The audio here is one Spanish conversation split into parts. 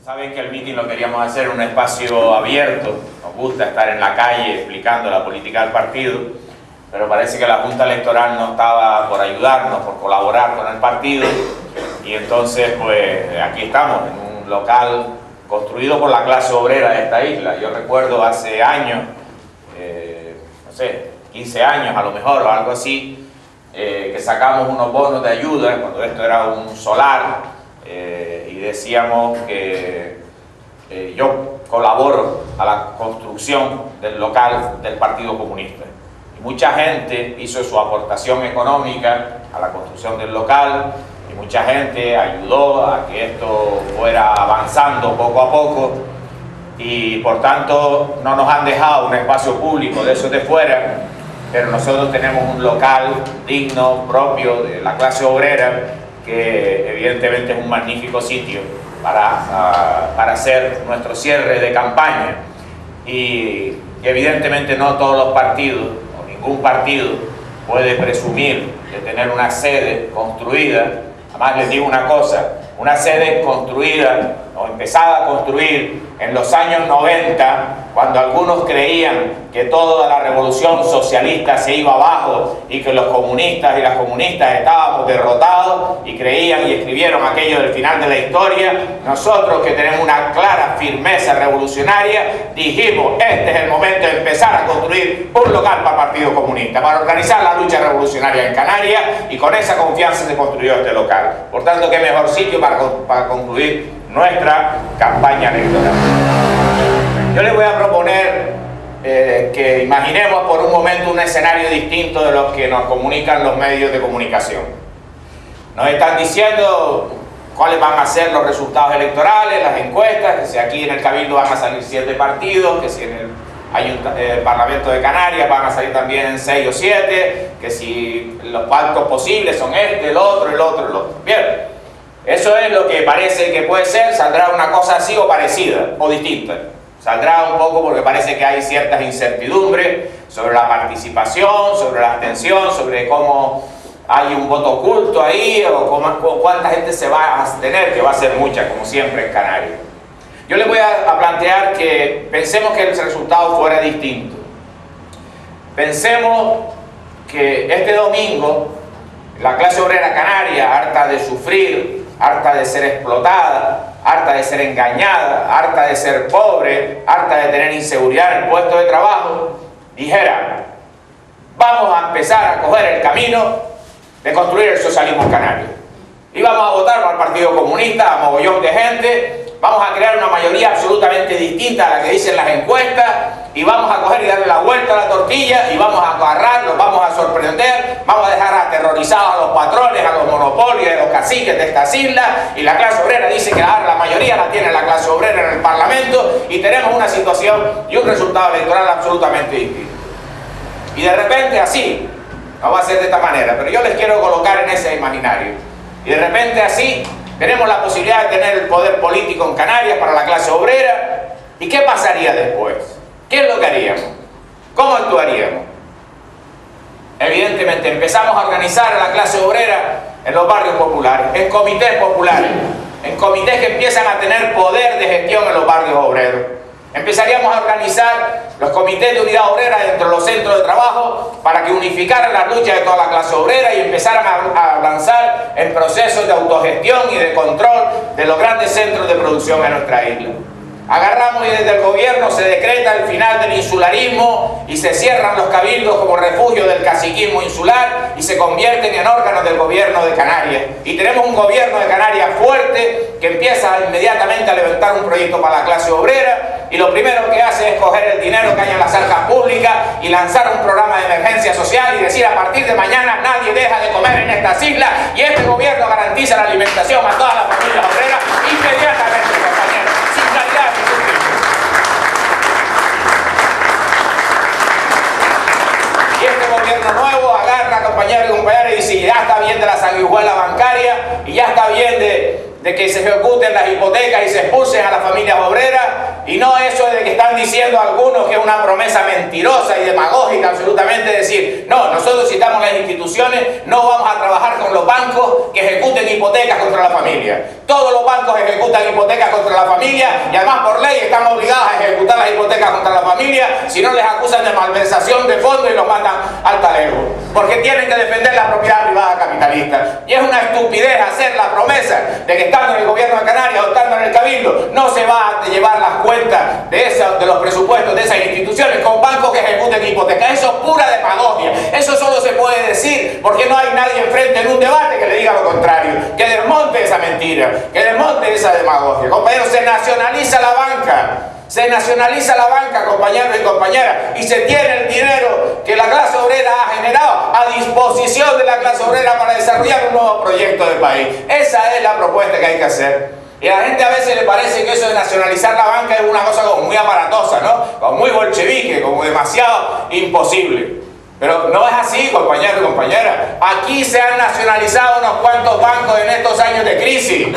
Saben que el meeting lo queríamos hacer en un espacio abierto, nos gusta estar en la calle explicando la política del partido, pero parece que la Junta Electoral no estaba por ayudarnos, por colaborar con el partido, y entonces pues aquí estamos, en un local construido por la clase obrera de esta isla. Yo recuerdo hace años, no sé, 15 años a lo mejor o algo así, que sacamos unos bonos de ayuda cuando esto era un solar, y decíamos que yo colaboro a la construcción del local del Partido Comunista. Y mucha gente hizo su aportación económica a la construcción del local, y mucha gente ayudó a que esto fuera avanzando poco a poco, y por tanto no nos han dejado un espacio público de esos de fuera, pero nosotros tenemos un local digno, propio de la clase obrera, que evidentemente es un magnífico sitio para hacer nuestro cierre de campaña. Y evidentemente no todos los partidos, o ningún partido, puede presumir de tener una sede construida. Además les digo una cosa, una sede construida o empezada a construir en los años 90, cuando algunos creían que toda la revolución socialista se iba abajo y que los comunistas y las comunistas estábamos derrotados, y creían y escribieron aquello del final de la historia. Nosotros, que tenemos una clara firmeza revolucionaria, dijimos: este es el momento de empezar a construir un local para el Partido Comunista, para organizar la lucha revolucionaria en Canarias, y con esa confianza se construyó este local. Por tanto, qué mejor sitio para concluir nuestra campaña electoral. Yo les voy a proponer que imaginemos por un momento un escenario distinto de los que nos comunican los medios de comunicación. Nos están diciendo cuáles van a ser los resultados electorales, las encuestas, que si aquí en el Cabildo van a salir 7 partidos, que si en el Parlamento de Canarias van a salir también 6 o 7, que si los pactos posibles son este, el otro, el otro, el otro. Bien. Eso es lo que parece que puede ser. Saldrá una cosa así o parecida o distinta. Saldrá un poco porque parece que hay ciertas incertidumbres sobre la participación, sobre la abstención, sobre cómo hay un voto oculto ahí, o cuánta gente se va a abstener, que va a ser mucha, como siempre en Canarias. Yo les voy a plantear que pensemos que el resultado fuera distinto. Pensemos que este domingo la clase obrera canaria, harta de sufrir, harta de ser explotada, harta de ser engañada, harta de ser pobre, harta de tener inseguridad en el puesto de trabajo, dijera: vamos a empezar a coger el camino de construir el socialismo canario. Y vamos a votar por el Partido Comunista, a mogollón de gente, vamos a crear una mayoría absolutamente distinta a la que dicen las encuestas, y vamos a coger y darle la vuelta a la tortilla, y vamos a agarrar, los vamos a sorprender, vamos a dejar aterrorizados a los patrones, a los monopolios, a los caciques de estas islas, y la clase obrera dice que la mayoría la tiene la clase obrera en el Parlamento, y tenemos una situación y un resultado electoral absolutamente distinto. Y de repente así, no va a ser de esta manera, pero yo les quiero colocar en ese imaginario, y de repente así tenemos la posibilidad de tener el poder político en Canarias para la clase obrera. ¿Y qué pasaría después? ¿Qué es lo que haríamos? ¿Cómo actuaríamos? Evidentemente empezamos a organizar a la clase obrera en los barrios populares, en comités populares, en comités que empiezan a tener poder de gestión en los barrios obreros. Empezaríamos a organizar los comités de unidad obrera dentro de los centros de trabajo para que unificaran las luchas de toda la clase obrera y empezaran a avanzar en procesos de autogestión y de control de los grandes centros de producción en nuestra isla. Agarramos y desde el gobierno se decreta el final del insularismo y se cierran los cabildos como refugio del caciquismo insular y se convierten en órganos del gobierno de Canarias. Y tenemos un gobierno de Canarias fuerte que empieza inmediatamente a levantar un proyecto para la clase obrera, y lo primero que hace es coger el dinero que hay en las arcas públicas y lanzar un programa de emergencia social y decir: a partir de mañana nadie deja de comer en estas islas, y este gobierno garantiza la alimentación a todas las familias obreras inmediatamente, compañeros, sin claridad ni sin fin. Y este gobierno nuevo agarra, compañeros y compañeras, y dice: ya está bien de la sanguijuela bancaria, y ya está bien de de que se ejecuten las hipotecas y se expulsen a las familias obreras, y no eso de que están diciendo algunos que es una promesa mentirosa y demagógica absolutamente, decir, no, nosotros citamos las instituciones, no vamos a trabajar con los bancos que ejecuten hipotecas contra la familia. Todos los bancos ejecutan hipotecas contra la familia y además por ley están obligados a ejecutar las hipotecas contra la familia, si no les acusan de malversación de fondos y los mandan al talego, porque tienen que defender la propiedad privada capitalista. Y es una estupidez hacer la promesa de que estando en el gobierno de Canarias o estando en el Cabildo no se va a llevar las cuentas de los presupuestos de esas instituciones con bancos que ejecuten hipotecas. Eso es pura demagogia. Eso solo se puede decir porque no hay nadie enfrente en un debate que le diga lo contrario, que desmonte esa mentira, que desmonte esa demagogia. Compañeros, se nacionaliza la banca. Se nacionaliza la banca, compañeros y compañeras, y se tiene el dinero que la clase obrera ha generado a disposición de la clase obrera para desarrollar un nuevo proyecto de país. Esa es la propuesta que hay que hacer. Y a la gente a veces le parece que eso de nacionalizar la banca es una cosa como muy aparatosa, ¿no? Como muy bolchevique, como demasiado imposible. Pero no es así, compañeros y compañeras. Aquí se han nacionalizado unos cuantos bancos en estos años de crisis.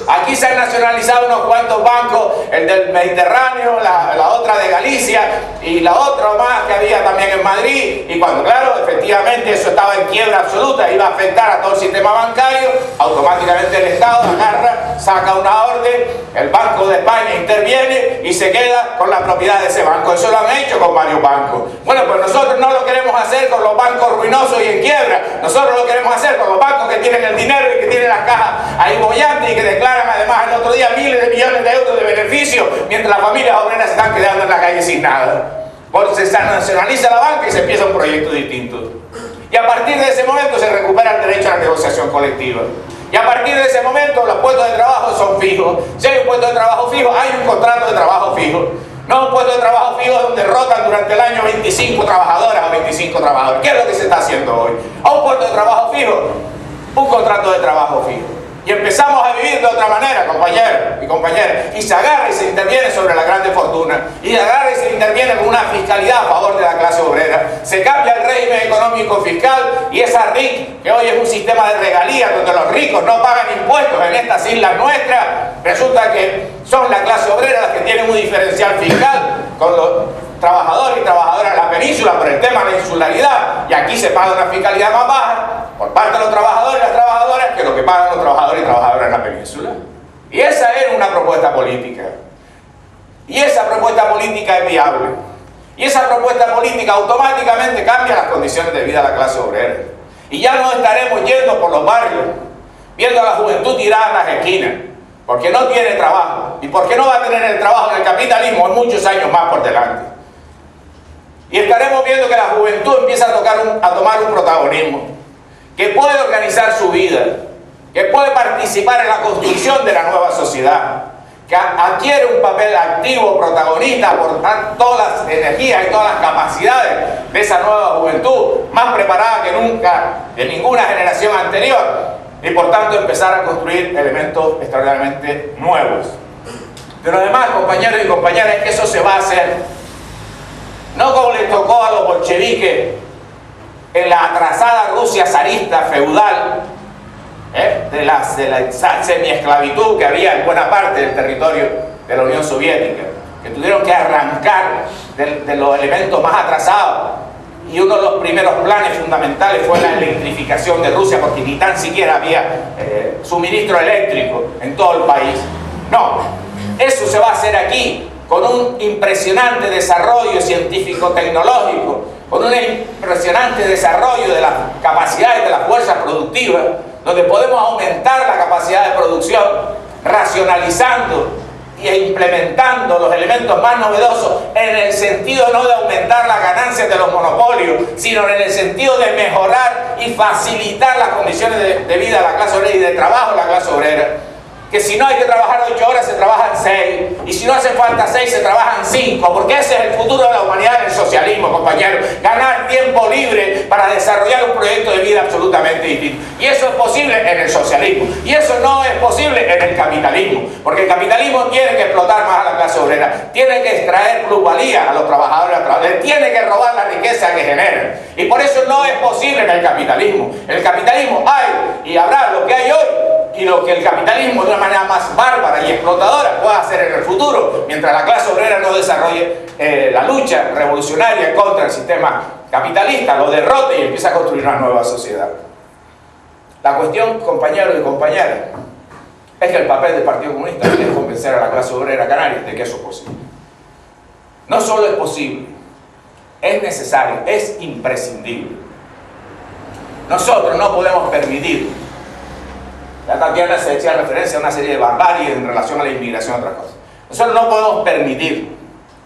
Aquí se han nacionalizado unos cuantos bancos, el del Mediterráneo, la otra de Galicia y la otra más que había también en Madrid. Y cuando, claro, efectivamente eso estaba en quiebra absoluta, iba a afectar a todo el sistema bancario, automáticamente el Estado agarra, saca una orden, el Banco de España interviene y se queda con la propiedad de ese banco. Eso lo han hecho con varios bancos. Bueno, pues nosotros no lo queremos hacer con los bancos ruinosos y en quiebra. Nosotros lo queremos hacer con los bancos que tienen el dinero y que tienen las cajas ahí bollantes y que declaran además el otro día miles de millones de euros de beneficio, mientras las familias obreras se están quedando en la calle sin nada. Porque se nacionaliza la banca y se empieza un proyecto distinto. Y a partir de ese momento se recupera el derecho a la negociación colectiva. Y a partir de ese momento los puestos de trabajo son fijos. Si hay un puesto de trabajo fijo, hay un contrato de trabajo fijo. No un puesto de trabajo fijo donde rotan durante el año 25 trabajadoras o 25 trabajadores. ¿Qué es lo que se está haciendo hoy? A un puesto de trabajo fijo, un contrato de trabajo fijo. Y empezamos a vivir de otra manera, compañeros y compañeras. Y se agarra y se interviene sobre las grandes fortunas. Y se agarra y se interviene con una fiscalidad a favor de la clase obrera. Se cambia el régimen económico fiscal y esa RIC, que hoy es un sistema de regalías donde los ricos no pagan impuestos en estas islas nuestras, resulta que son la clase obrera las que tienen un diferencial fiscal con los trabajadores y trabajadoras de la península por el tema de la insularidad, y aquí se paga una fiscalidad más baja por parte de los trabajadores y las trabajadoras que lo que pagan los trabajadores y trabajadoras en la península. Y esa era una propuesta política, y esa propuesta política es viable, y esa propuesta política automáticamente cambia las condiciones de vida de la clase obrera, y ya no estaremos yendo por los barrios viendo a la juventud tirada en las esquinas porque no tiene trabajo, y porque no va a tener el trabajo en el capitalismo en muchos años más por delante. Y estaremos viendo que la juventud empieza a tomar un protagonismo, que puede organizar su vida, que puede participar en la construcción de la nueva sociedad, que adquiere un papel activo, protagonista, aportar todas las energías y todas las capacidades de esa nueva juventud, más preparada que nunca de ninguna generación anterior, y por tanto empezar a construir elementos extraordinariamente nuevos. Pero además, compañeros y compañeras, es que eso se va a hacer no como les tocó a los bolcheviques en la atrasada Rusia zarista feudal, de la semiesclavitud que había en buena parte del territorio de la Unión Soviética, que tuvieron que arrancar de los elementos más atrasados, y uno de los primeros planes fundamentales fue la electrificación de Rusia, porque ni tan siquiera había suministro eléctrico en todo el país. No, eso se va a hacer aquí, con un impresionante desarrollo científico-tecnológico, con un impresionante desarrollo de las capacidades de las fuerzas productivas, donde podemos aumentar la capacidad de producción, racionalizando e implementando los elementos más novedosos en el sentido no de aumentar las ganancias de los monopolios, sino en el sentido de mejorar y facilitar las condiciones de vida de la clase obrera y de trabajo de la clase obrera. Que si no hay que trabajar 8 horas, se trabajan 6, y si no hace falta 6, se trabajan 5, porque ese es el futuro de la humanidad en el socialismo, compañeros. Ganar tiempo libre para desarrollar un proyecto de vida absolutamente distinto. Y eso es posible en el socialismo, y eso no es posible en el capitalismo, porque el capitalismo tiene que explotar más a la clase obrera, tiene que extraer plusvalía a los trabajadores, tiene que robar la riqueza que generan, y por eso no es posible en el capitalismo. En el capitalismo hay y habrá lo que hay hoy, y lo que el capitalismo de una manera más bárbara y explotadora pueda hacer en el futuro, mientras la clase obrera no desarrolle la lucha revolucionaria contra el sistema capitalista, lo derrote y empiece a construir una nueva sociedad. La cuestión, compañeros y compañeras, es que el papel del Partido Comunista es convencer a la clase obrera canaria de que eso es posible. No solo es posible, es necesario, es imprescindible. Nosotros no podemos permitir, ya Tatiana se hacía referencia a una serie de barbaries en relación a la inmigración y otras cosas. Nosotros no podemos permitir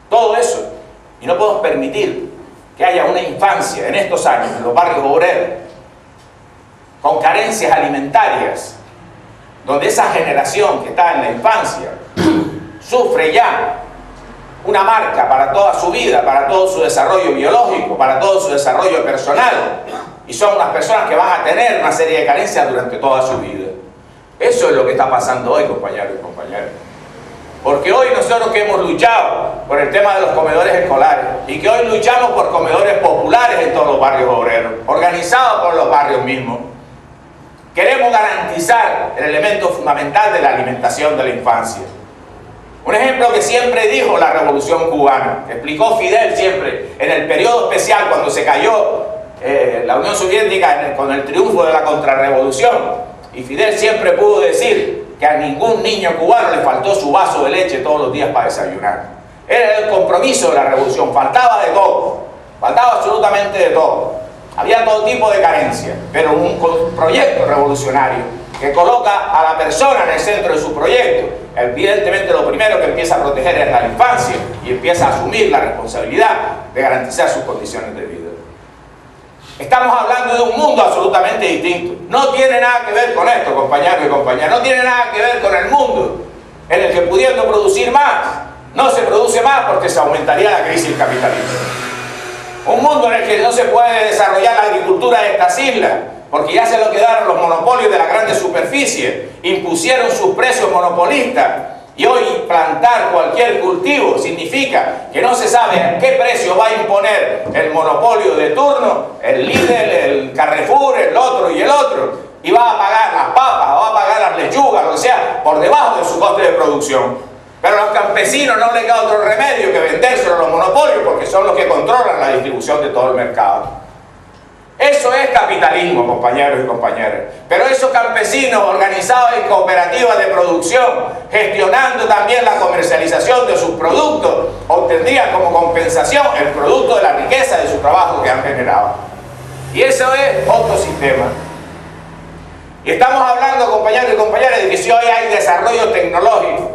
todo eso y no podemos permitir que haya una infancia en estos años en los barrios obreros con carencias alimentarias, donde esa generación que está en la infancia sufre ya una marca para toda su vida, para todo su desarrollo biológico, para todo su desarrollo personal, y son unas personas que van a tener una serie de carencias durante toda su vida. Eso es lo que está pasando hoy, compañeros y compañeras. Porque hoy nosotros que hemos luchado por el tema de los comedores escolares y que hoy luchamos por comedores populares en todos los barrios obreros, organizados por los barrios mismos, queremos garantizar el elemento fundamental de la alimentación de la infancia. Un ejemplo que siempre dijo la Revolución Cubana, que explicó Fidel siempre en el periodo especial cuando se cayó la Unión Soviética con el triunfo de la contrarrevolución, y Fidel siempre pudo decir que a ningún niño cubano le faltó su vaso de leche todos los días para desayunar. Era el compromiso de la revolución, faltaba de todo, faltaba absolutamente de todo. Había todo tipo de carencias, pero un proyecto revolucionario que coloca a la persona en el centro de su proyecto, evidentemente lo primero que empieza a proteger es la infancia y empieza a asumir la responsabilidad de garantizar sus condiciones de vida. Estamos hablando de un mundo absolutamente distinto. No tiene nada que ver con esto, compañeros y compañeras. No tiene nada que ver con el mundo en el que pudiendo producir más, no se produce más porque se aumentaría la crisis capitalista. Un mundo en el que no se puede desarrollar la agricultura de estas islas porque ya se lo quedaron los monopolios de la grande superficie, impusieron sus precios monopolistas. Y hoy plantar cualquier cultivo significa que no se sabe a qué precio va a imponer el monopolio de turno, el Lidl, el Carrefour, el otro y el otro, y va a pagar las papas, va a pagar las lechugas, lo que sea, por debajo de su coste de producción. Pero a los campesinos no les queda otro remedio que vendérselo a los monopolios porque son los que controlan la distribución de todo el mercado. Eso es capitalismo, compañeros y compañeras. Pero esos campesinos organizados en cooperativas de producción, gestionando también la comercialización de sus productos, obtendrían como compensación el producto de la riqueza de su trabajo que han generado. Y eso es otro sistema. Y estamos hablando, compañeros y compañeras, de que si hoy hay desarrollo tecnológico,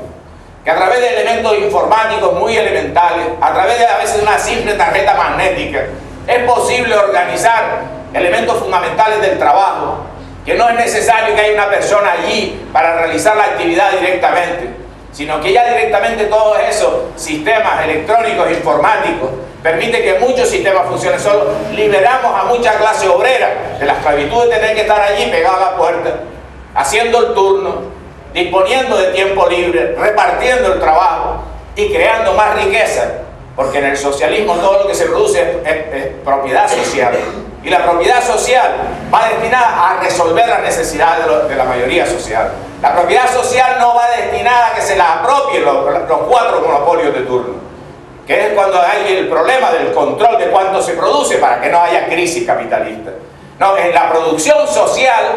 que a través de elementos informáticos muy elementales, a través de a veces una simple tarjeta magnética, es posible organizar elementos fundamentales del trabajo, que no es necesario que haya una persona allí para realizar la actividad directamente, sino que ya directamente todos esos sistemas electrónicos e informáticos permiten que muchos sistemas funcionen solos. Liberamos a mucha clase obrera de la esclavitud de tener que estar allí pegado a la puerta, haciendo el turno, disponiendo de tiempo libre, repartiendo el trabajo y creando más riqueza. Porque en el socialismo todo lo que se produce es propiedad social. Y la propiedad social va destinada a resolver las necesidades de la mayoría social. La propiedad social no va destinada a que se la apropien los cuatro monopolios de turno. Que es cuando hay el problema del control de cuánto se produce para que no haya crisis capitalista. No, en la producción social,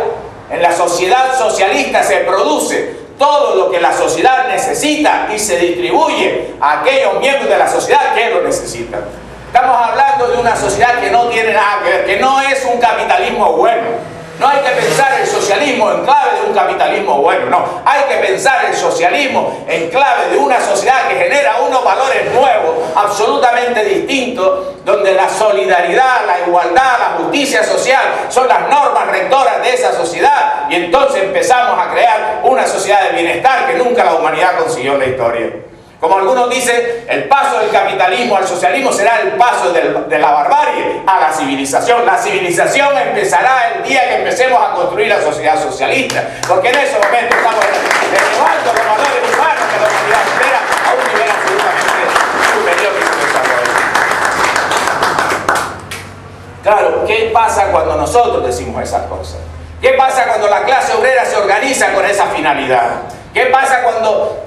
en la sociedad socialista se produce todo lo que la sociedad necesita y se distribuye a aquellos miembros de la sociedad que lo necesitan. Estamos hablando de una sociedad que no tiene nada que ver, que no es un capitalismo bueno. No hay que pensar el socialismo en clave de un capitalismo bueno, no. Hay que pensar el socialismo en clave de una sociedad que genera unos valores nuevos, absolutamente distintos, donde la solidaridad, la igualdad, la justicia social son las normas rectoras de esa sociedad, y entonces empezamos a crear una sociedad de bienestar que nunca la humanidad consiguió en la historia. Como algunos dicen, el paso del capitalismo al socialismo será el paso de la barbarie a la civilización. La civilización empezará el día que empecemos a construir la sociedad socialista, porque en ese momento estamos elevando los valores humanos que la humanidad espera a un nivel absolutamente superior que su desarrollo. Claro, ¿qué pasa cuando nosotros decimos esas cosas? ¿Qué pasa cuando la clase obrera se organiza con esa finalidad? ¿Qué pasa cuando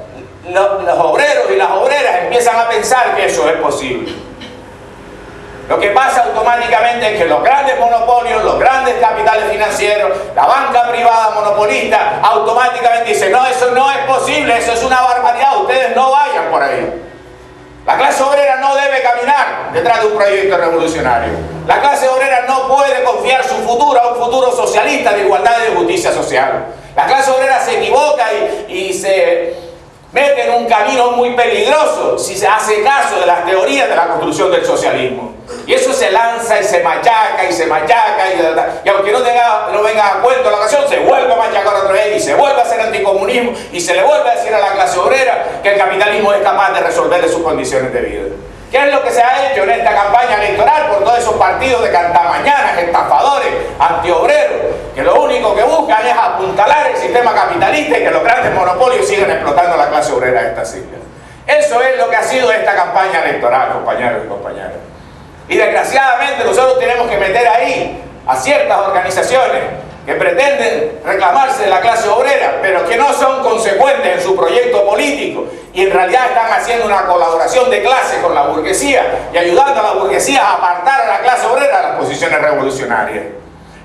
los obreros y las obreras empiezan a pensar que eso es posible? Lo que pasa automáticamente es que los grandes monopolios, los grandes capitales financieros, la banca privada monopolista, automáticamente dicen: no, eso no es posible, eso es una barbaridad, ustedes no vayan por ahí. La clase obrera no debe caminar detrás de un proyecto revolucionario. La clase obrera no puede confiar su futuro a un futuro socialista de igualdad y de justicia social. La clase obrera se equivoca y se mete en un camino muy peligroso si se hace caso de las teorías de la construcción del socialismo. Y eso se lanza y se machaca y se machaca y aunque no venga a cuento la ocasión, se vuelve a machacar otra vez y se vuelve a hacer anticomunismo y se le vuelve a decir a la clase obrera que el capitalismo es capaz de resolverle sus condiciones de vida. ¿Qué es lo que se ha hecho en esta campaña electoral por todos esos partidos de cantamañanas, estafadores, antiobreros, que lo único que buscan es apuntalar el sistema capitalista y que los grandes monopolios sigan explotando a la clase obrera de estas islas? Eso es lo que ha sido esta campaña electoral, compañeros y compañeras. Y desgraciadamente nosotros tenemos que meter ahí a ciertas organizaciones que pretenden reclamarse de la clase obrera, pero que no son consecuentes en su proyecto político y en realidad están haciendo una colaboración de clase con la burguesía y ayudando a la burguesía a apartar a la clase obrera de las posiciones revolucionarias.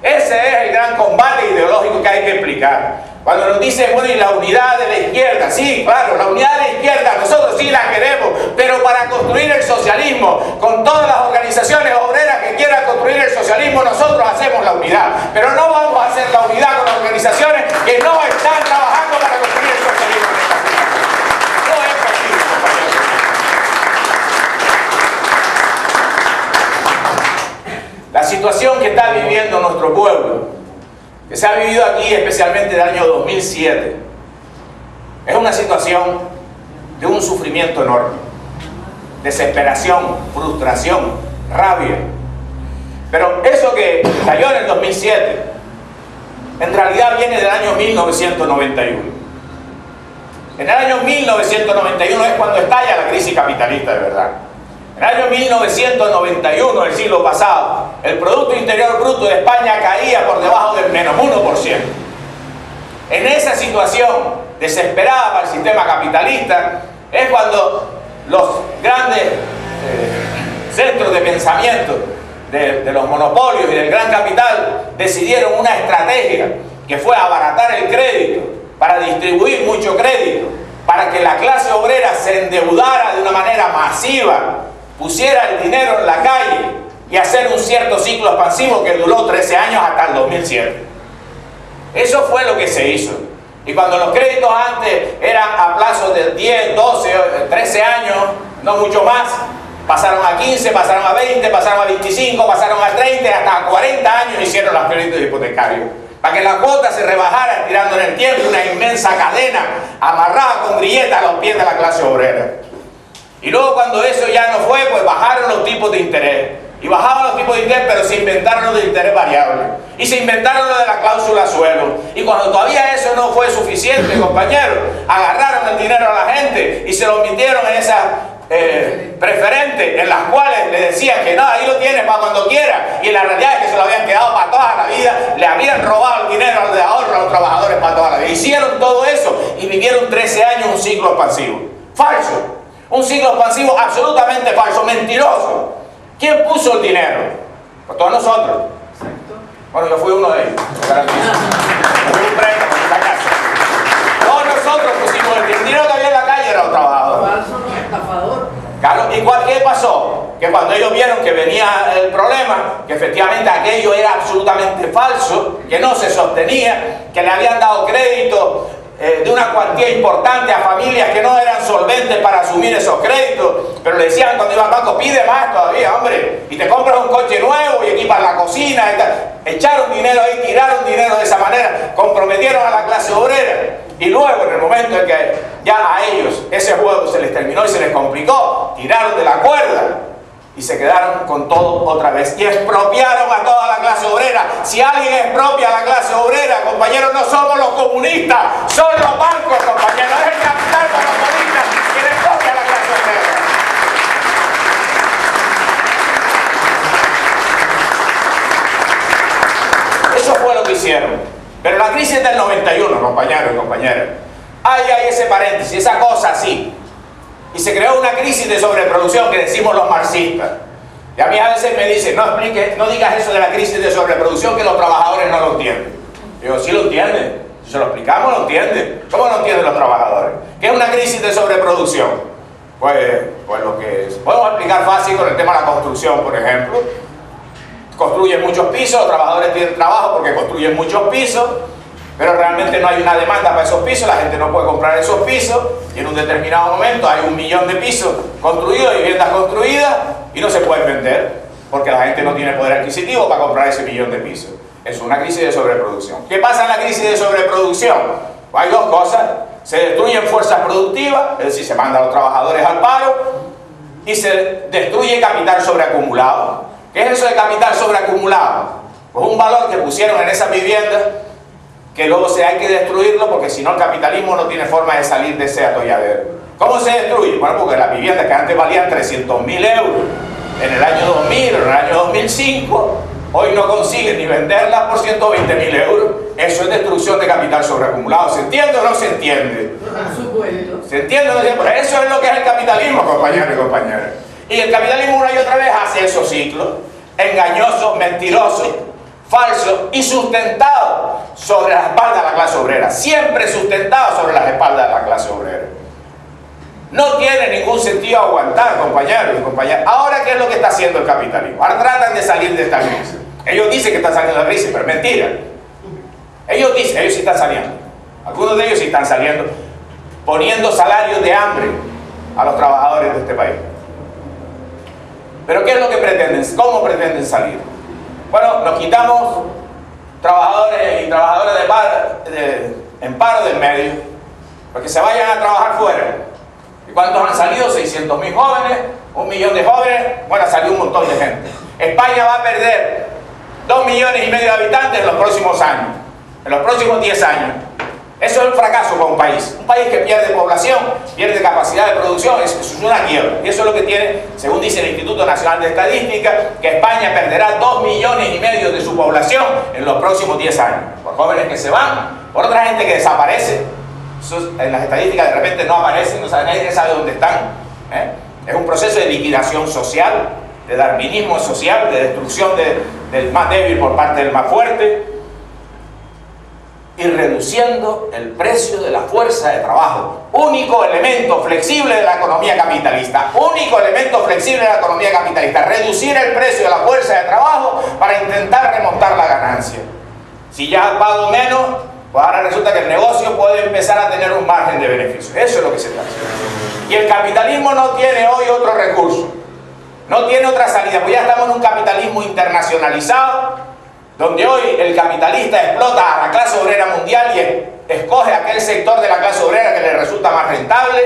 Ese es el gran combate ideológico que hay que explicar. Cuando nos dicen: bueno, y la unidad de la izquierda, sí, claro, la unidad de la izquierda nosotros sí la queremos, pero para construir el socialismo, con todas las organizaciones obreras que quieran construir el socialismo, nosotros hacemos la unidad, pero no vamos a hacer la unidad con las organizaciones que no están trabajando para construir el socialismo. No es posible, compañeros. La situación que está viviendo nuestro pueblo, que se ha vivido aquí especialmente del año 2007, es una situación de un sufrimiento enorme, desesperación, frustración, rabia. Pero eso que cayó en el 2007, en realidad viene del año 1991. En el año 1991 es cuando estalla la crisis capitalista de verdad. En el año 1991, el siglo pasado, el Producto Interior Bruto de España caía por debajo del menos 1%. En esa situación desesperada para el sistema capitalista es cuando los grandes centros de pensamiento de los monopolios y del gran capital decidieron una estrategia que fue abaratar el crédito para distribuir mucho crédito, para que la clase obrera se endeudara de una manera masiva, pusiera el dinero en la calle y hacer un cierto ciclo expansivo que duró 13 años hasta el 2007. Eso fue lo que se hizo. Y cuando los créditos antes eran a plazos de 10, 12, 13 años, no mucho más, pasaron a 15, pasaron a 20, pasaron a 25, pasaron a 30, hasta a 40 años hicieron los créditos hipotecarios. Para que la cuota se rebajara tirando en el tiempo una inmensa cadena amarrada con grilletas a los pies de la clase obrera. Y luego cuando eso ya no fue, pues bajaron los tipos de interés. Y bajaban los tipos de interés, pero se inventaron los de interés variable. Y se inventaron lo de la cláusula suelo. Y cuando todavía eso no fue suficiente, compañeros, agarraron el dinero a la gente y se lo metieron en esas preferentes, en las cuales le decían que no, ahí lo tienes para cuando quiera. Y la realidad es que se lo habían quedado para toda la vida, le habían robado el dinero de ahorro a los trabajadores para toda la vida. Hicieron todo eso y vivieron 13 años un ciclo expansivo. Falso. Un ciclo expansivo absolutamente falso, mentiroso. ¿Quién puso el dinero? Pues todos nosotros. Bueno, yo fui uno de ellos. Yo fui un préstamo en esta casa. Todos nosotros pusimos el dinero que había en la calle, era los trabajadores. Falso, no es estafador. Claro, ¿y qué pasó? Que cuando ellos vieron que venía el problema, que efectivamente aquello era absolutamente falso, que no se sostenía, que le habían dado crédito de una cuantía importante a familias que no eran solventes para asumir esos créditos, pero le decían cuando iba al banco: pide más todavía, hombre, y te compras un coche nuevo y equipas la cocina y tal. Echaron dinero ahí, tiraron dinero de esa manera, comprometieron a la clase obrera, y luego en el momento en que ya a ellos ese juego se les terminó y se les complicó, tiraron de la cuerda y se quedaron con todo otra vez y expropiaron a toda la clase obrera. Si alguien expropia a la clase obrera, compañeros, no somos los comunistas, son los bancos, compañeros, es el capital monopolista que le expropia a la clase obrera. Eso fue lo que hicieron. Pero la crisis del 91, compañeros y compañeras, hay ese paréntesis, esa cosa así. Y se creó una crisis de sobreproducción que decimos los marxistas. Y a mí a veces me dicen, no digas eso de la crisis de sobreproducción que los trabajadores no lo entienden. Digo, sí lo entienden. Si se lo explicamos, lo entienden. ¿Cómo lo entienden los trabajadores? ¿Qué es una crisis de sobreproducción? Pues lo que es. Podemos explicar fácil con el tema de la construcción, por ejemplo. Construyen muchos pisos, los trabajadores tienen trabajo porque construyen muchos pisos, pero realmente no hay una demanda para esos pisos, la gente no puede comprar esos pisos, y en un determinado momento hay 1 millón de pisos construidos, viviendas construidas, y no se pueden vender, porque la gente no tiene poder adquisitivo para comprar ese 1 millón de pisos. Es una crisis de sobreproducción. ¿Qué pasa en la crisis de sobreproducción? Pues hay dos cosas: se destruyen fuerzas productivas, es decir, se mandan a los trabajadores al paro, y se destruye capital sobreacumulado. ¿Qué es eso de capital sobreacumulado? Pues un valor que pusieron en esas viviendas que luego hay que destruirlo porque si no el capitalismo no tiene forma de salir de ese atolladero. ¿Cómo se destruye? Bueno, porque las viviendas que antes valían 300.000 euros en el año 2000 o en el año 2005, hoy no consiguen ni venderlas por 120.000 euros. Eso es destrucción de capital sobreacumulado. ¿Se entiende o no se entiende? Por supuesto. ¿Se entiende o no se entiende? Eso es lo que es el capitalismo, compañeros y compañeras. Y el capitalismo una y otra vez hace esos ciclos engañosos, mentirosos, falsos y sustentados sobre las espaldas de la clase obrera. Siempre sustentados sobre las espaldas de la clase obrera. No tiene ningún sentido aguantar, compañeros y compañeras. Ahora, ¿qué es lo que está haciendo el capitalismo? Ahora tratan de salir de esta crisis. Ellos dicen que están saliendo de la crisis, pero es mentira. Ellos dicen, ellos sí están saliendo. Algunos de ellos sí están saliendo, poniendo salarios de hambre a los trabajadores de este país. Pero ¿qué es lo que pretenden? ¿Cómo pretenden salir? Bueno, nos quitamos trabajadores y trabajadoras en paro del medio, porque se vayan a trabajar fuera. ¿Y cuántos han salido? 600.000 jóvenes, 1 millón de jóvenes. Bueno, salió un montón de gente. España va a perder 2,5 millones de habitantes en los próximos años, en los próximos 10 años. Eso es un fracaso para un país. Un país que pierde población, pierde capacidad de producción, eso es una quiebra. Y eso es lo que tiene, según dice el Instituto Nacional de Estadística, que España perderá 2,5 millones de su población en los próximos 10 años. Por jóvenes que se van, por otra gente que desaparece. En las estadísticas de repente no aparecen, nadie sabe dónde están. Es un proceso de liquidación social, de darwinismo social, de destrucción del más débil por parte del más fuerte, y reduciendo el precio de la fuerza de trabajo. Único elemento flexible de la economía capitalista. Único elemento flexible de la economía capitalista. Reducir el precio de la fuerza de trabajo para intentar remontar la ganancia. Si ya pago menos, pues ahora resulta que el negocio puede empezar a tener un margen de beneficio. Eso es lo que se está haciendo. Y el capitalismo no tiene hoy otro recurso. No tiene otra salida. Pues ya estamos en un capitalismo internacionalizado, donde hoy el capitalista explota a la clase obrera mundial y escoge aquel sector de la clase obrera que le resulta más rentable.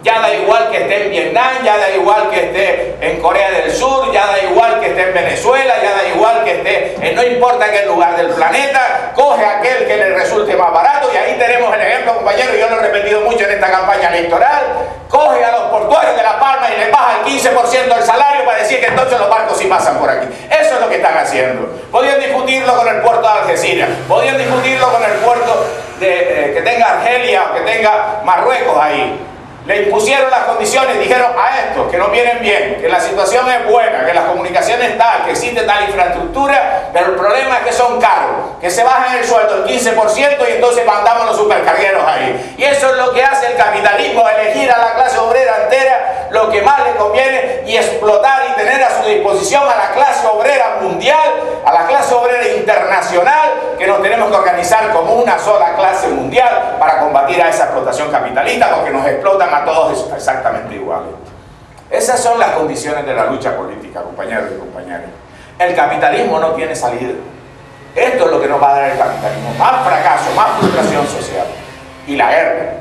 Ya da igual que esté en Vietnam, ya da igual que esté en Corea del Sur, ya da igual que esté en Venezuela, ya da igual que esté no importa en qué lugar del planeta, coge aquel que le resulte más barato. Y ahí tenemos el ejemplo, compañeros, yo lo he repetido mucho en esta campaña electoral. Coge a los portuarios de La Palma y les baja el 15% del salario para decir que entonces los barcos sí pasan por aquí. Eso es lo que están haciendo. Podían discutirlo con el puerto de Algeciras, podían discutirlo con el puerto que tenga Argelia o que tenga Marruecos ahí. Le impusieron las condiciones, dijeron a estos que no vienen bien, que la situación es buena, que las comunicaciones tal, que existe tal infraestructura, pero el problema es que son caros, que se bajan el sueldo el 15% y entonces mandamos los supercargueros ahí. Y eso es lo que hace el capitalismo, elegir a la clase obrera entera lo que más le conviene y explotar y tener a su disposición a la clase obrera mundial, a la clase obrera internacional, que nos tenemos que organizar como una sola clase mundial para combatir a esa explotación capitalista, porque nos explotan a todos exactamente iguales. Esas son las condiciones de la lucha política, compañeros y compañeras. El capitalismo no tiene salida. Esto es lo que nos va a dar el capitalismo: más fracaso, más frustración social. Y la guerra.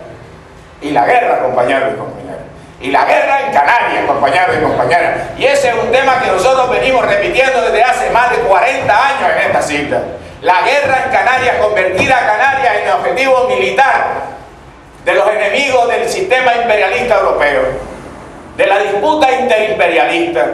Y la guerra, compañeros y compañeras. Y la guerra en Canarias, compañeros y compañeras. Y ese es un tema que nosotros venimos repitiendo desde hace más de 40 años en esta cita. La guerra en Canarias, convertir a Canarias en objetivo militar de los enemigos del sistema imperialista europeo, de la disputa interimperialista,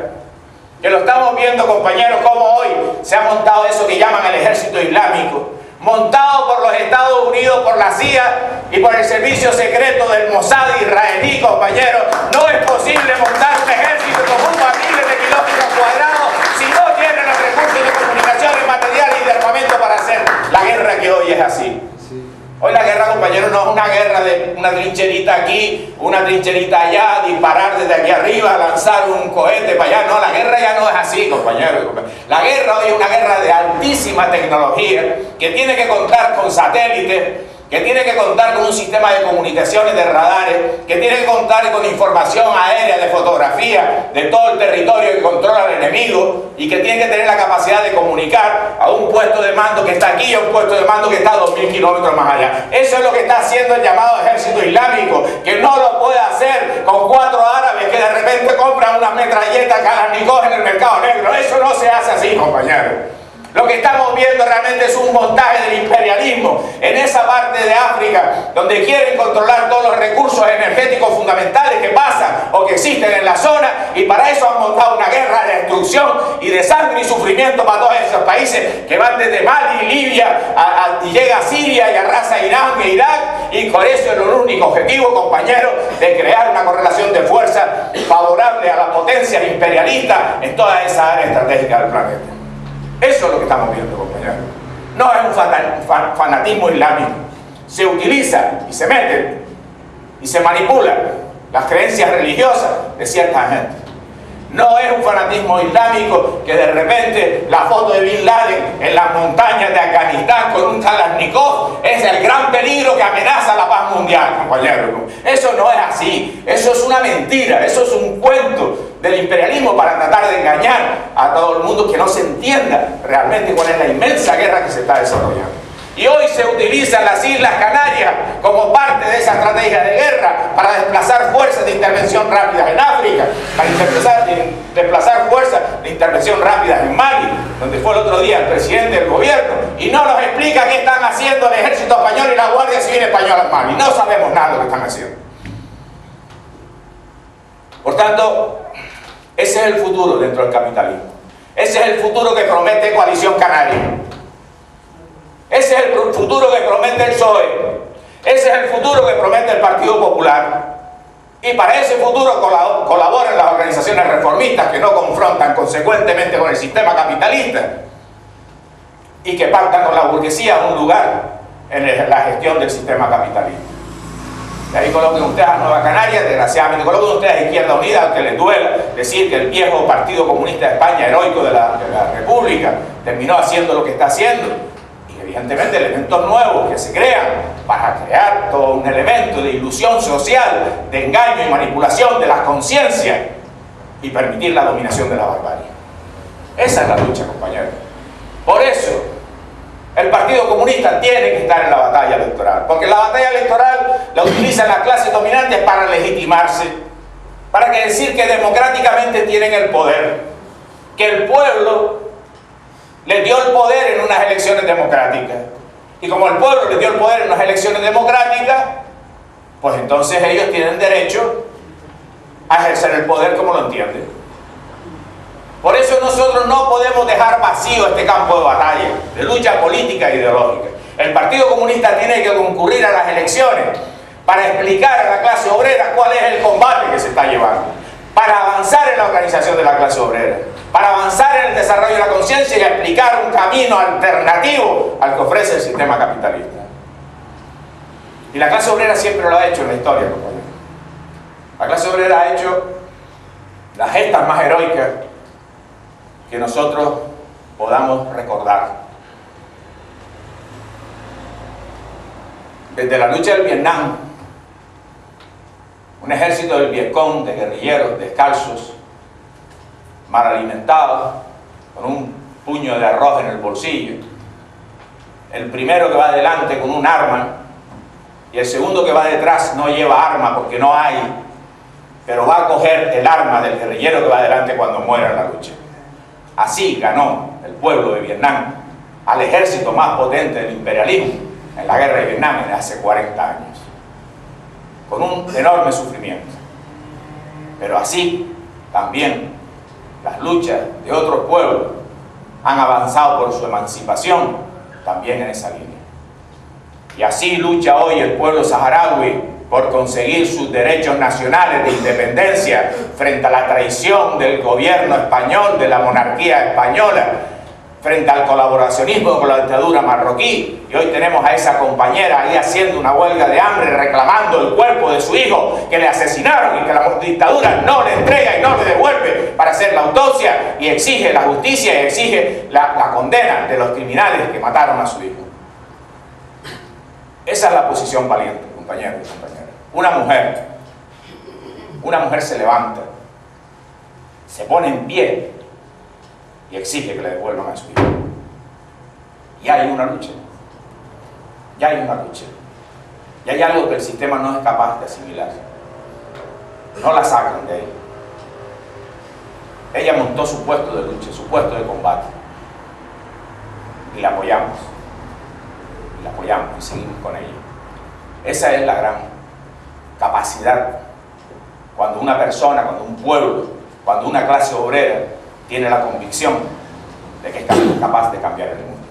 que lo estamos viendo, compañeros, como hoy se ha montado eso que llaman el ejército islámico, montado por los Estados Unidos, por la CIA y por el servicio secreto del Mossad israelí, compañeros. No es posible montar un ejército que ocupa miles de kilómetros cuadrados si no tiene los recursos de comunicaciones, materiales y de armamento para hacer la guerra que hoy es así. Hoy la guerra, compañeros, no es una guerra de una trincherita aquí, una trincherita allá, disparar desde aquí arriba, lanzar un cohete para allá. No, la guerra ya no es así, compañeros. La guerra hoy es una guerra de altísima tecnología que tiene que contar con satélites, que tiene que contar con un sistema de comunicaciones, de radares, que tiene que contar con información aérea, de fotografía, de todo el territorio que controla el enemigo, y que tiene que tener la capacidad de comunicar a un puesto de mando que está aquí y a un puesto de mando que está a 2000 kilómetros más allá. Eso es lo que está haciendo el llamado ejército islámico, que no lo puede hacer con 4 árabes que de repente compran unas metralletas Kalashnikov en el mercado negro. Eso no se hace así, compañeros. Lo que estamos viendo realmente es un montaje del imperialismo en esa parte de África donde quieren controlar todos los recursos energéticos fundamentales que pasan o que existen en la zona, y para eso han montado una guerra de destrucción y de sangre y sufrimiento para todos esos países que van desde Mali, Libia, y llega a Siria y arrasa Irán e Irak, y con eso es el único objetivo, compañeros, de crear una correlación de fuerza favorable a las potencias imperialistas en toda esa área estratégica del planeta. Eso es lo que estamos viendo, compañeros. No es un fanatismo islámico. Se utiliza y se mete y se manipula las creencias religiosas de cierta gente. No es un fanatismo islámico que de repente la foto de Bin Laden en las montañas de Afganistán con un Kalashnikov es el gran peligro que amenaza la paz mundial, compañeros. Eso no es así. Eso es una mentira. Eso es un cuento del imperialismo para tratar de engañar a todo el mundo, que no se entienda realmente cuál es la inmensa guerra que se está desarrollando. Y hoy se utilizan las Islas Canarias como parte de esa estrategia de guerra para desplazar fuerzas de intervención rápidas en África, para desplazar fuerzas de intervención rápidas en Mali, donde fue el otro día el presidente del gobierno, y no nos explica qué están haciendo el ejército español y la Guardia Civil española en Mali. No sabemos nada de lo que están haciendo. Por tanto, ese es el futuro dentro del capitalismo. Ese es el futuro que promete Coalición Canaria. Ese es el futuro que promete el PSOE. Ese es el futuro que promete el Partido Popular. Y para ese futuro colaboran las organizaciones reformistas que no confrontan consecuentemente con el sistema capitalista y que pactan con la burguesía un lugar en la gestión del sistema capitalista. Y ahí coloquen ustedes a Nueva Canaria, desgraciadamente, coloquen ustedes a Izquierda Unida, aunque les duela decir que el viejo Partido Comunista de España, heroico de la República, terminó haciendo lo que está haciendo. Evidentemente elementos nuevos que se crean para crear todo un elemento de ilusión social, de engaño y manipulación de las conciencias y permitir la dominación de la barbarie. Esa es la lucha, compañeros. Por eso el Partido Comunista tiene que estar en la batalla electoral, porque la batalla electoral la utilizan las clases dominantes para legitimarse, para decir que democráticamente tienen el poder, que el pueblo les dio el poder en unas elecciones democráticas. Y como el pueblo les dio el poder en unas elecciones democráticas, pues entonces ellos tienen derecho a ejercer el poder como lo entienden. Por eso nosotros no podemos dejar vacío este campo de batalla, de lucha política e ideológica. El Partido Comunista tiene que concurrir a las elecciones para explicar a la clase obrera cuál es el combate que se está llevando, para avanzar en la organización de la clase obrera, para avanzar en el desarrollo de la conciencia y explicar un camino alternativo al que ofrece el sistema capitalista. Y la clase obrera siempre lo ha hecho en la historia, compañeros. La clase obrera ha hecho las gestas más heroicas que nosotros podamos recordar. Desde la lucha del Vietnam, un ejército del Vietcong de guerrilleros descalzos, mal alimentados, con un puño de arroz en el bolsillo, el primero que va adelante con un arma y el segundo que va detrás no lleva arma porque no hay, pero va a coger el arma del guerrillero que va adelante cuando muera en la lucha. Así ganó el pueblo de Vietnam al ejército más potente del imperialismo en la guerra de Vietnam de hace 40 años, con un enorme sufrimiento. Pero así también las luchas de otros pueblos han avanzado por su emancipación también en esa línea. Y así lucha hoy el pueblo saharaui por conseguir sus derechos nacionales de independencia frente a la traición del gobierno español, de la monarquía española, frente al colaboracionismo con la dictadura marroquí. Y hoy tenemos a esa compañera ahí haciendo una huelga de hambre, reclamando el cuerpo de su hijo que le asesinaron y que la dictadura no le entrega y no le devuelve para hacer la autopsia, y exige la justicia y exige la condena de los criminales que mataron a su hijo. Esa es la posición valiente, compañeros y compañeras. Una mujer se levanta, se pone en pie y exige que le devuelvan a su hijo. Y hay una lucha. Ya hay una lucha. Y hay algo que el sistema no es capaz de asimilar. No la sacan de ahí. Ella montó su puesto de lucha, su puesto de combate. Y la apoyamos. Y la apoyamos y seguimos con ella. Esa es la gran capacidad. Cuando una persona, cuando un pueblo, cuando una clase obrera tiene la convicción de que es capaz de cambiar el mundo,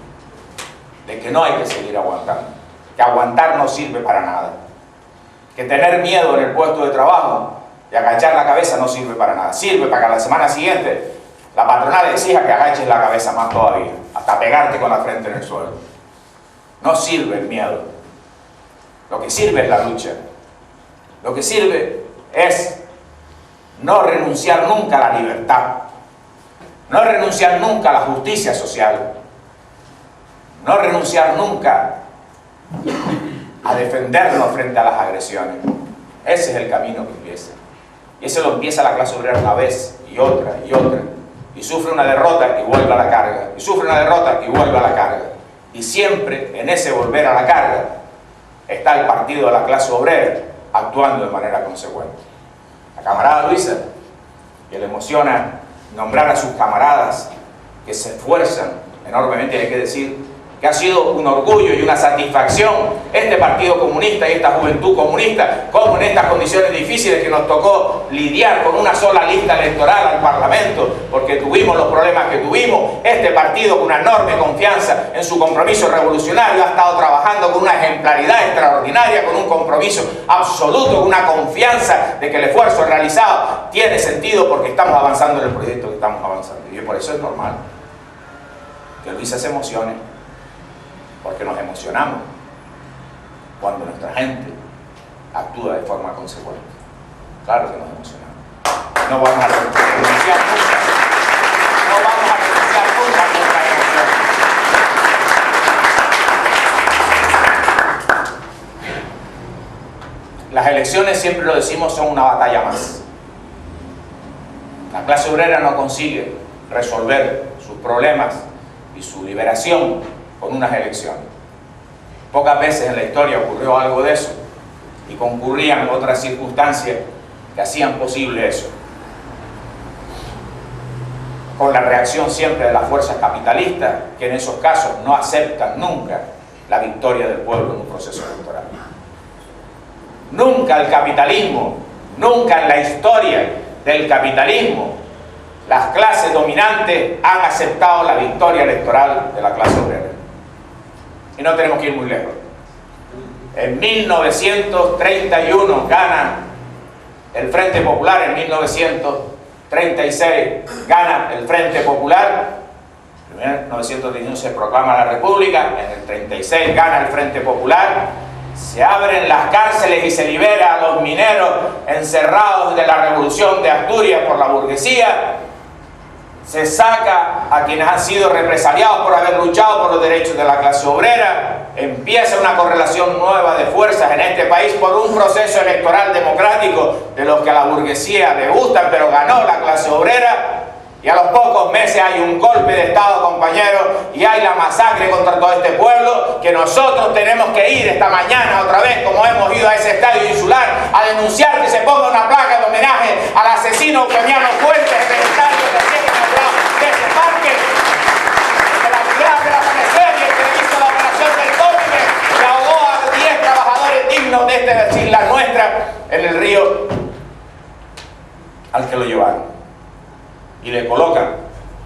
de que no hay que seguir aguantando, que aguantar no sirve para nada, que tener miedo en el puesto de trabajo y agachar la cabeza no sirve para nada. Sirve para que la semana siguiente la patronal exija que agaches la cabeza más todavía, hasta pegarte con la frente en el suelo. No sirve el miedo. Lo que sirve es la lucha. Lo que sirve es no renunciar nunca a la libertad, no renunciar nunca a la justicia social, no renunciar nunca a defendernos frente a las agresiones. Ese es el camino que empieza. Y ese lo empieza la clase obrera una vez y otra y otra. Y sufre una derrota y vuelve a la carga. Y sufre una derrota y vuelve a la carga. Y siempre en ese volver a la carga está el partido de la clase obrera actuando de manera consecuente. La camarada Luisa, que le emociona nombrar a sus camaradas que se esfuerzan enormemente, hay que decir que ha sido un orgullo y una satisfacción este Partido Comunista y esta Juventud Comunista, como en estas condiciones difíciles que nos tocó lidiar con una sola lista electoral al Parlamento, porque tuvimos los problemas que tuvimos, este partido con una enorme confianza en su compromiso revolucionario ha estado trabajando con una ejemplaridad extraordinaria, con un compromiso absoluto, con una confianza de que el esfuerzo realizado tiene sentido porque estamos avanzando en el proyecto que estamos avanzando. Y por eso es normal que Luisa se emocione, porque nos emocionamos cuando nuestra gente actúa de forma consecuente. Claro que nos emocionamos. No vamos a renunciar nunca. No vamos a renunciar nunca a nuestra emoción. Las elecciones, siempre lo decimos, son una batalla más. La clase obrera no consigue resolver sus problemas y su liberación con unas elecciones. Pocas veces en la historia ocurrió algo de eso y concurrían otras circunstancias que hacían posible eso, con la reacción siempre de las fuerzas capitalistas, que en esos casos no aceptan nunca la victoria del pueblo en un proceso electoral. Nunca el capitalismo, nunca en la historia del capitalismo, las clases dominantes han aceptado la victoria electoral de la clase obrera. Y no tenemos que ir muy lejos. En 1931 gana el Frente Popular, en 1936 gana el Frente Popular, en 1931 se proclama la República, en el 36 gana el Frente Popular, se abren las cárceles y se libera a los mineros encerrados de la Revolución de Asturias por la burguesía, se saca a quienes han sido represaliados por haber luchado por los derechos de la clase obrera, empieza una correlación nueva de fuerzas en este país por un proceso electoral democrático de los que a la burguesía le gustan, pero ganó la clase obrera, y a los pocos meses hay un golpe de Estado, compañeros, y hay la masacre contra todo este pueblo, que nosotros tenemos que ir esta mañana otra vez, como hemos ido a ese estadio insular, a denunciar que se ponga una placa de homenaje al asesino ucraniano Fuentes en el estadio de ese parque, de la actividad del amanecer y el que hizo la operación del Tópique, que ahogó a 10 trabajadores dignos de esta isla nuestra en el río al que lo llevaron. Y le colocan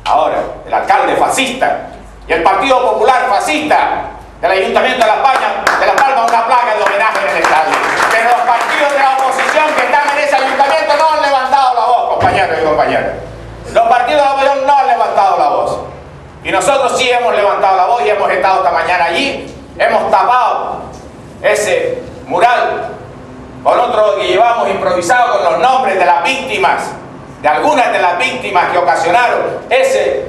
ahora el alcalde fascista y el Partido Popular fascista del Ayuntamiento de Las Palmas una placa de homenaje en el estadio. Pero los partidos de la oposición que están en ese ayuntamiento no han levantado la voz, compañeros y compañeras. Los partidos de la oposición no han levantado la voz. Y nosotros sí hemos levantado la voz y hemos estado esta mañana allí. Hemos tapado ese mural con otro que llevamos improvisado con los nombres de las víctimas, de algunas de las víctimas que ocasionaron ese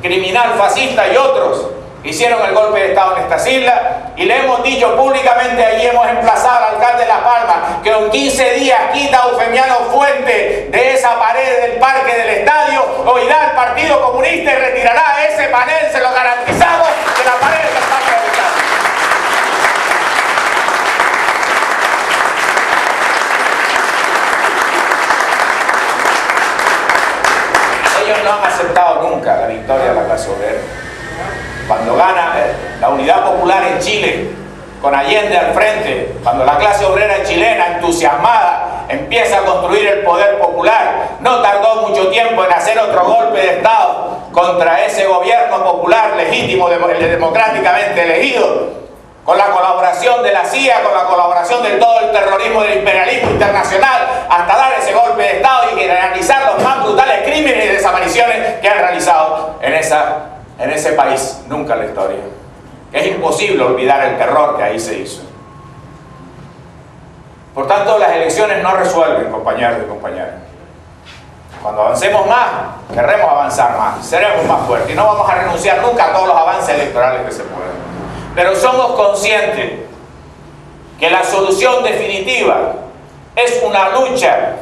criminal fascista y otros que hicieron el golpe de Estado en estas islas, y le hemos dicho públicamente, allí hemos emplazado al alcalde de La Palma que en 15 días quita a Eufemiano Fuente de esa pared del parque del estadio, o irá al Partido Comunista y retirará ese panel, se lo garantizamos, de la pared del parque del estadio. Ellos no han aceptado nunca la victoria de la clase obrera. Cuando gana la Unidad Popular en Chile, con Allende al frente, cuando la clase obrera chilena, entusiasmada, empieza a construir el poder popular, no tardó mucho tiempo en hacer otro golpe de Estado contra ese gobierno popular legítimo, democráticamente elegido, con la colaboración de la CIA, con la colaboración de todo el terrorismo del imperialismo internacional, hasta dar ese golpe de Estado y realizar los más brutales crímenes y desapariciones que han realizado en ese país, nunca en la historia. Es imposible olvidar el terror que ahí se hizo. Por tanto, las elecciones no resuelven, compañeros y compañeras. Cuando avancemos más, querremos avanzar más, seremos más fuertes y no vamos a renunciar nunca a todos los avances electorales que se puedan. Pero somos conscientes que la solución definitiva es una lucha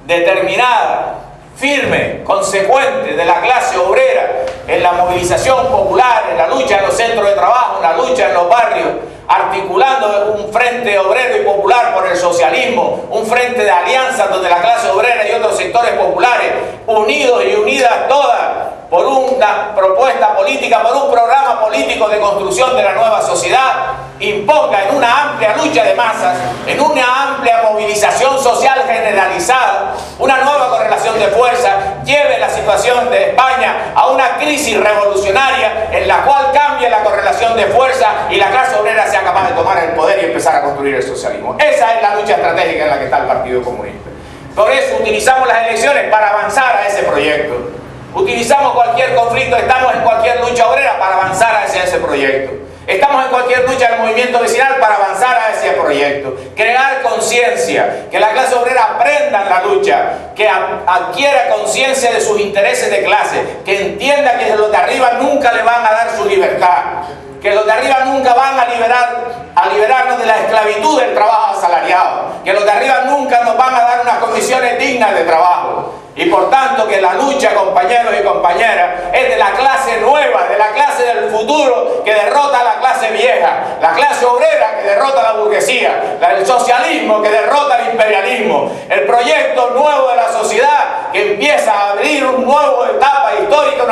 determinada, firme, consecuente de la clase obrera en la movilización popular, en la lucha en los centros de trabajo, en la lucha en los barrios, articulando un frente obrero y popular por el socialismo, un frente de alianza donde la clase obrera y otros sectores populares, unidos y unidas todas por una propuesta política, por un programa político de construcción de la nueva sociedad, imponga en una amplia lucha de masas, en una amplia movilización social generalizada, una nueva correlación de fuerza, lleve la situación de España a una crisis revolucionaria en la cual cambie la correlación de fuerza y la clase obrera sea capaz de tomar el poder y empezar a construir el socialismo. Esa es la lucha estratégica en la que está el Partido Comunista. Por eso utilizamos las elecciones para avanzar a ese proyecto. Utilizamos cualquier conflicto, estamos en cualquier lucha obrera para avanzar hacia ese proyecto. Estamos en cualquier lucha del movimiento vecinal para avanzar a ese proyecto. Crear conciencia, que la clase obrera aprenda en la lucha, que adquiera conciencia de sus intereses de clase, que entienda que los de arriba nunca le van a dar su libertad, que los de arriba nunca van a liberarnos de la esclavitud del trabajo asalariado, que los de arriba nunca nos van a dar unas condiciones dignas de trabajo. Y por tanto que la lucha, compañeros y compañeras, es de la clase nueva, de la clase del futuro que derrota a la clase vieja, la clase obrera que derrota a la burguesía, el socialismo que derrota al imperialismo, el proyecto nuevo de la sociedad que empieza a abrir una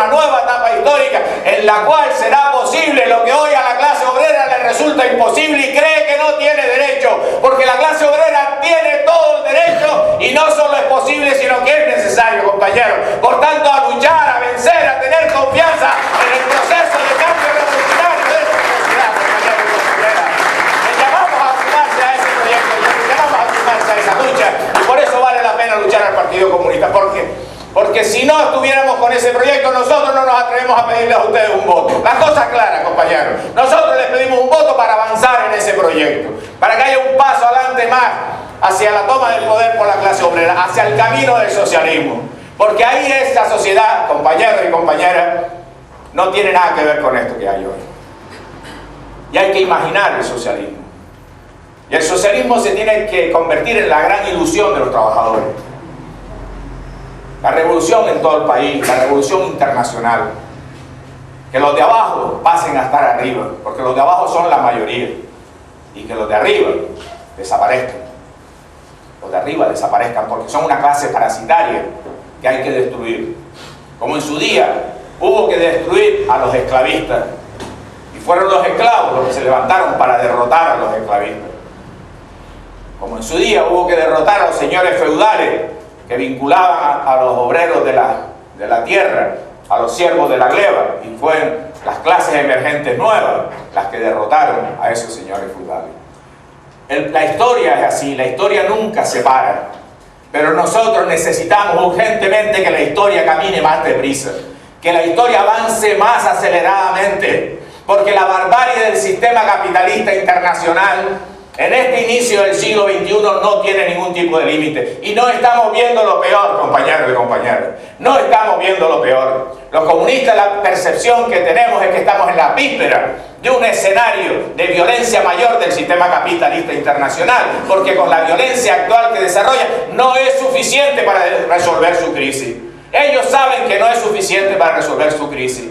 nueva etapa histórica en la cual será posible lo que hoy a la clase obrera le resulta imposible y cree que no tiene derecho, porque la clase obrera tiene todo el derecho y no solo es posible sino que es necesario, compañeros. Por tanto, a luchar, a vencer, a tener confianza en el proceso de cambio revolucionario de esta sociedad, compañeros y compañeras. Les llamamos a sumarse a ese proyecto, les llamamos a sumarse a esa lucha, y por eso vale la pena luchar al Partido Comunista. ¿Por qué? Porque si no estuviéramos con ese proyecto, nosotros no nos atrevemos a pedirles a ustedes un voto. La cosa es clara, compañeros. Nosotros les pedimos un voto para avanzar en ese proyecto, para que haya un paso adelante más hacia la toma del poder por la clase obrera, hacia el camino del socialismo. Porque ahí esta sociedad, compañeros y compañeras, no tiene nada que ver con esto que hay hoy. Y hay que imaginar el socialismo. Y el socialismo se tiene que convertir en la gran ilusión de los trabajadores. La revolución en todo el país, la revolución internacional. Que los de abajo pasen a estar arriba, porque los de abajo son la mayoría. Y que los de arriba desaparezcan. Los de arriba desaparezcan porque son una clase parasitaria que hay que destruir. Como en su día hubo que destruir a los esclavistas. Y fueron los esclavos los que se levantaron para derrotar a los esclavistas. Como en su día hubo que derrotar a los señores feudales que vinculaban a los obreros de la tierra, a los siervos de la gleba, y fue las clases emergentes nuevas las que derrotaron a esos señores feudales. La historia es así, la historia nunca se para, pero nosotros necesitamos urgentemente que la historia camine más deprisa, que la historia avance más aceleradamente, porque la barbarie del sistema capitalista internacional en este inicio del siglo XXI no tiene ningún tipo de límite. Y no estamos viendo lo peor, compañeros y compañeras. No estamos viendo lo peor. Los comunistas, la percepción que tenemos es que estamos en la víspera de un escenario de violencia mayor del sistema capitalista internacional, porque con la violencia actual que desarrolla no es suficiente para resolver su crisis. Ellos saben que no es suficiente para resolver su crisis.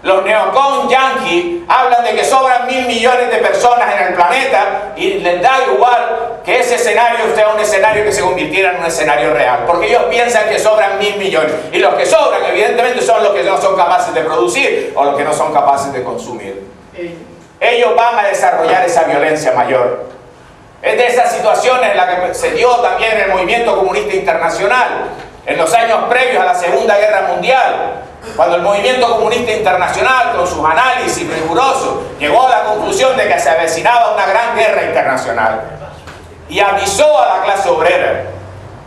Los neocon yanquis hablan de que sobran 1.000 millones de personas en el planeta y les da igual que ese escenario sea un escenario que se convirtiera en un escenario real, porque ellos piensan que sobran 1.000 millones y los que sobran evidentemente son los que no son capaces de producir o los que no son capaces de consumir. Ellos van a desarrollar esa violencia mayor. Es de esas situaciones en las que se dio también el movimiento comunista internacional en los años previos a la Segunda Guerra Mundial, cuando el movimiento comunista internacional, con sus análisis rigurosos, llegó a la conclusión de que se avecinaba una gran guerra internacional y avisó a la clase obrera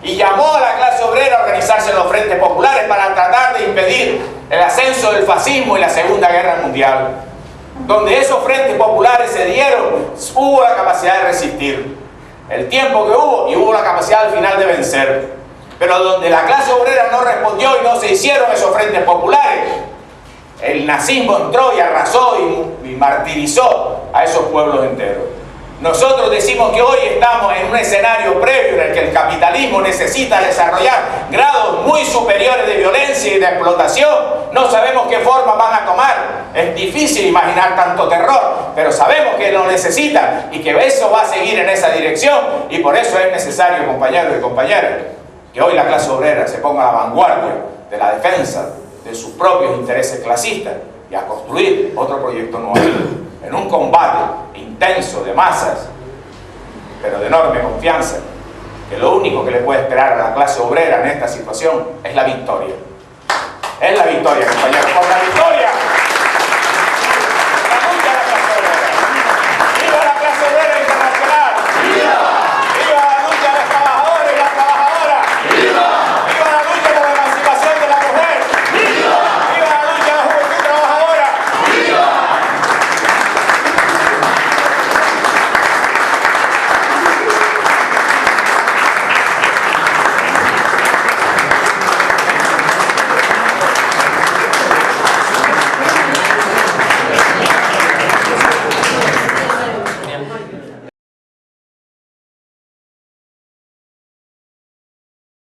y llamó a la clase obrera a organizarse en los frentes populares para tratar de impedir el ascenso del fascismo y la Segunda Guerra Mundial. Donde esos frentes populares se dieron, hubo la capacidad de resistir el tiempo que hubo y hubo la capacidad al final de vencer. Pero donde la clase obrera no respondió y no se hicieron esos frentes populares, el nazismo entró y arrasó y martirizó a esos pueblos enteros. Nosotros decimos que hoy estamos en un escenario previo en el que el capitalismo necesita desarrollar grados muy superiores de violencia y de explotación. No sabemos qué forma van a tomar. Es difícil imaginar tanto terror, pero sabemos que lo necesitan y que eso va a seguir en esa dirección. Y por eso es necesario, compañeros y compañeras, que hoy la clase obrera se ponga a la vanguardia de la defensa de sus propios intereses clasistas y a construir otro proyecto nuevo, en un combate intenso de masas, pero de enorme confianza, que lo único que le puede esperar a la clase obrera en esta situación es la victoria. Es la victoria, compañeros.